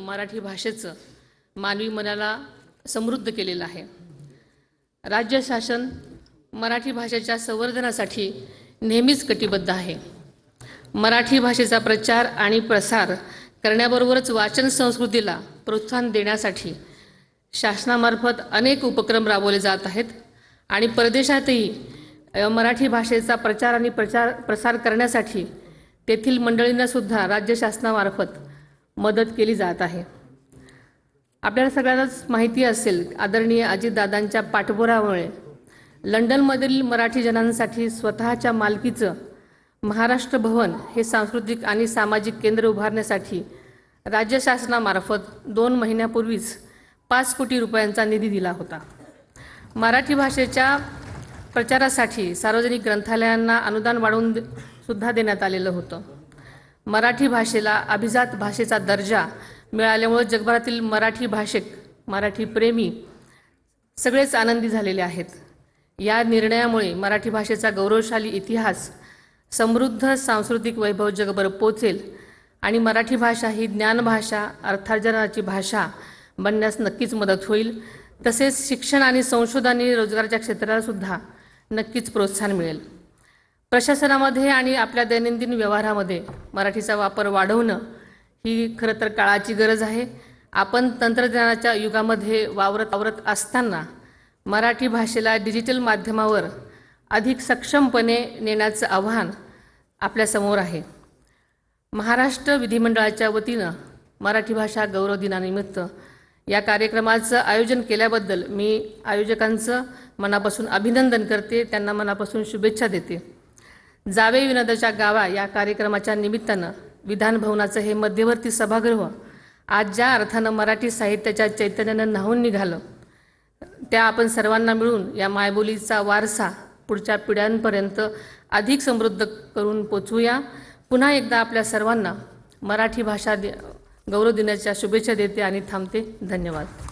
मराठी भाषेचं मानवी मनाला समृद्ध केलेलं आहे। राज्य शासन मराठी भाषेच्या संवर्धनासाठी नेहमीच कटिबद्ध आहे। मराठी भाषेचा प्रचार आणि प्रसार करण्याबरोबरच वाचन संस्कृतीला प्रोत्साहन देण्यासाठी शासनामार्फत अनेक उपक्रम राबवले जात आहेत आणि परदेशातही मराठी भाषेचा प्रचार आणि प्रसार करण्यासाठी तेथील मंडळींना सुद्धा राज्य शासनामार्फत मदत केली जात आहे। आपल्याला सगळ्यांनाच माहिती असेल, आदरणीय अजितदादांच्या पाठबळामुळे लंडनमधील मराठी जनांसाठी स्वतःच्या मालकीचं महाराष्ट्र भवन हे सांस्कृतिक आणि सामाजिक केंद्र उभारण्यासाठी राज्य शासनामार्फत 2 महिन्यापूर्वीच 5 कोटी रुपयांचा निधी दिला होता। मराठी भाषेच्या प्रचारासाठी सार्वजनिक ग्रंथालयांना अनुदान वाढवून सुद्धा देण्यात आलेलं होतं। मराठी भाषेला अभिजात भाषेचा दर्जा मिळाल्यामुळे जगभरातील मराठी भाषिक, मराठी प्रेमी सगळेच आनंदी झालेले आहेत। या निर्णयामुळे मराठी भाषेचा गौरवशाली इतिहास, समृद्ध सांस्कृतिक वैभव जगभर पोचेल आणि मराठी भाषा ही ज्ञानभाषा, अर्थार्जनाची भाषा बनण्यास नक्कीच मदत होईल। तसेच शिक्षण आणि संशोधन आणि रोजगाराच्या क्षेत्राला सुद्धा नक्कीच प्रोत्साहन मिळेल। प्रशासनामध्ये आणि आपल्या दैनंदिन व्यवहारामध्ये मराठीचा वापर वाढवणं ही खरं तर काळाची गरज आहे। आपण तंत्रज्ञानाच्या युगामध्ये वावरत असताना मराठी भाषेला डिजिटल माध्यमावर अधिक सक्षमपणे नेण्याचं आव्हान आपल्यासमोर आहे। महाराष्ट्र विधिमंडळाच्या वतीनं मराठी भाषा गौरव दिनानिमित्त या कार्यक्रमाचं आयोजन केल्याबद्दल मी आयोजकांचं मनापासून अभिनंदन करते, त्यांना मनापासून शुभेच्छा देते। जावे विनोदाच्या गावा या कार्यक्रमाच्या निमित्तानं विधान भवनाचं हे मध्यवर्ती सभागृह आज ज्या अर्थानं मराठी साहित्याच्या चैतन्यानं न्हावून निघालं, त्या आपण सर्वांना मिळून या मायबोलीचा वारसा पुढच्या पिढ्यांपर्यंत अधिक समृद्ध करून पोचवूया। पुन्हा एकदा आपल्या सर्वांना मराठी भाषा गौरव दिनाच्या शुभेच्छा देते आणि थांबते। धन्यवाद।